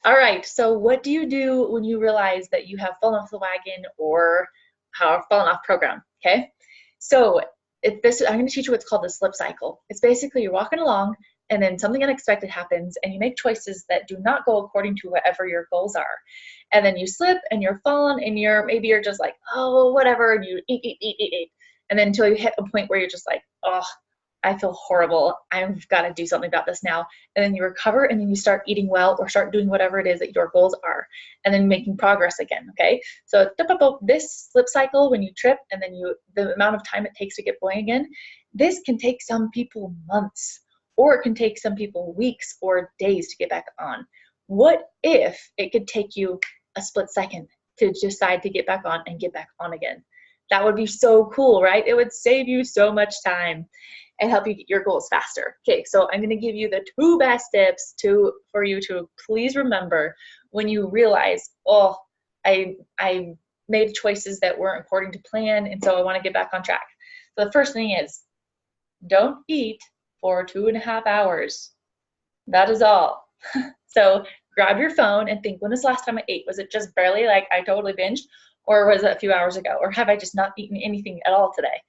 All right, so what do you do when you realize that you have fallen off the wagon or have fallen off program? Okay, so I'm going to teach you what's called the slip cycle. It's basically you're walking along and then something unexpected happens and you make choices that do not go according to whatever your goals are. And then you slip and you're fallen and maybe you're just like, oh, whatever, and you eat. And then until you hit a point where you're just like, oh, I feel horrible. I've got to do something about this now. And then you recover and then you start eating well or start doing whatever it is that your goals are and then making progress again, okay? So this slip cycle, when you trip and then the amount of time it takes to get going again, this can take some people months or it can take some people weeks or days to get back on. What if it could take you a split second to decide to get back on and get back on again? That would be so cool, right? It would save you so much time and help you get your goals faster. Okay, so I'm gonna give you the 2 best tips for you to please remember when you realize, oh, I made choices that weren't according to plan, and so I wanna get back on track. So the first thing is, don't eat for 2.5 hours. That is all. So grab your phone and think, when was the last time I ate? Was it just barely, like I totally binged? Or was it a few hours ago? Or have I just not eaten anything at all today?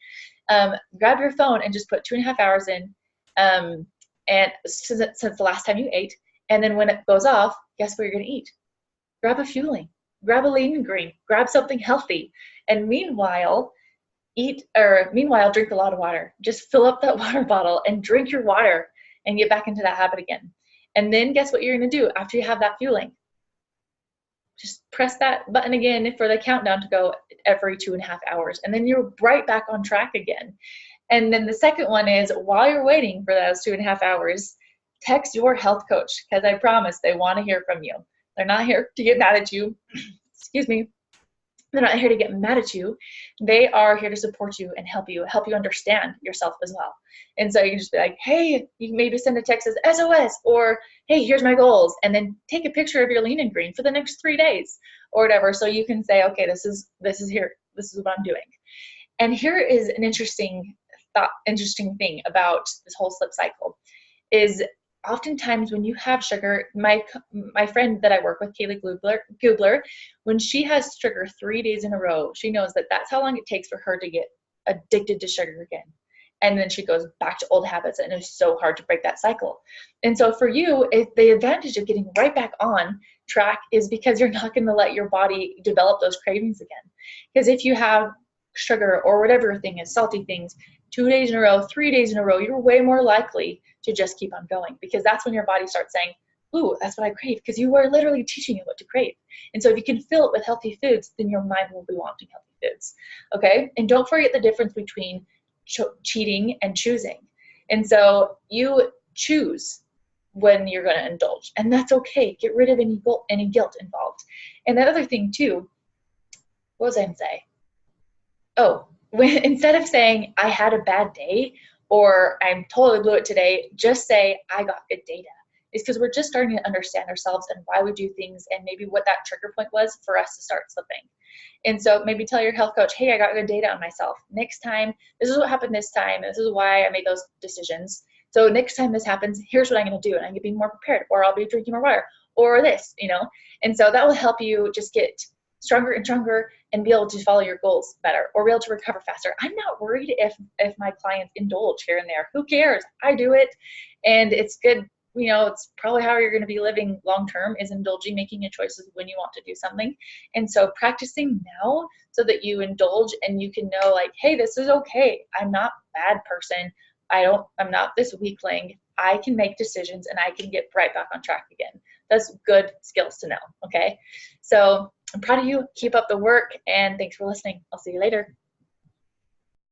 Grab your phone and just put 2.5 hours in, and since the last time you ate, and then when it goes off, guess what you're gonna eat? Grab a fueling, grab a lean and green, grab something healthy, and meanwhile, drink a lot of water. Just fill up that water bottle and drink your water and get back into that habit again. And then guess what you're gonna do after you have that fueling? Just press that button again for the countdown to go every 2.5 hours. And then you're right back on track again. And then the second one is, while you're waiting for those 2.5 hours, text your health coach, because I promise they want to hear from you. They're not here to get mad at you. Excuse me. They're not here to get mad at you. They are here to support you and help you understand yourself as well. And so you can just be like, hey, you can maybe send a text as SOS, or hey, here's my goals, and then take a picture of your lean and green for the next 3 days or whatever. So you can say, okay, this is here. This is what I'm doing. And here is an interesting thing about this whole slip cycle is, oftentimes when you have sugar, my friend that I work with, Kaylee Gubler, when she has sugar 3 days in a row, she knows that that's how long it takes for her to get addicted to sugar again. And then she goes back to old habits, and it's so hard to break that cycle. And so for you, the advantage of getting right back on track is because you're not going to let your body develop those cravings again. Because if you have sugar or whatever your thing is, salty things, 2 days in a row, 3 days in a row, you're way more likely to just keep on going, because that's when your body starts saying, ooh, that's what I crave, because you are literally teaching it what to crave. And so if you can fill it with healthy foods, then your mind will be wanting healthy foods, okay? And don't forget the difference between cheating and choosing. And so you choose when you're going to indulge, and that's okay. Get rid of any guilt involved. And the other thing too, what was I going to say? Oh, instead of saying I had a bad day or I totally blew it today, just say I got good data. It's because we're just starting to understand ourselves and why we do things, and maybe what that trigger point was for us to start slipping. And so maybe tell your health coach, hey, I got good data on myself. Next time, this is what happened this time. This is why I made those decisions. So next time this happens, here's what I'm going to do. And I'm going to be more prepared, or I'll be drinking more water, or this, And so that will help you just get stronger and stronger and be able to follow your goals better, or be able to recover faster. I'm not worried if my clients indulge here and there. Who cares? I do it, and it's good. It's probably how you're going to be living long term, is indulging, making your choices when you want to do something. And so practicing now so that you indulge and you can know, like, hey, this is okay. I'm not a bad person. I'm not this weakling. I can make decisions and I can get right back on track again. That's good skills to know, okay? So I'm proud of you. Keep up the work, and thanks for listening. I'll see you later.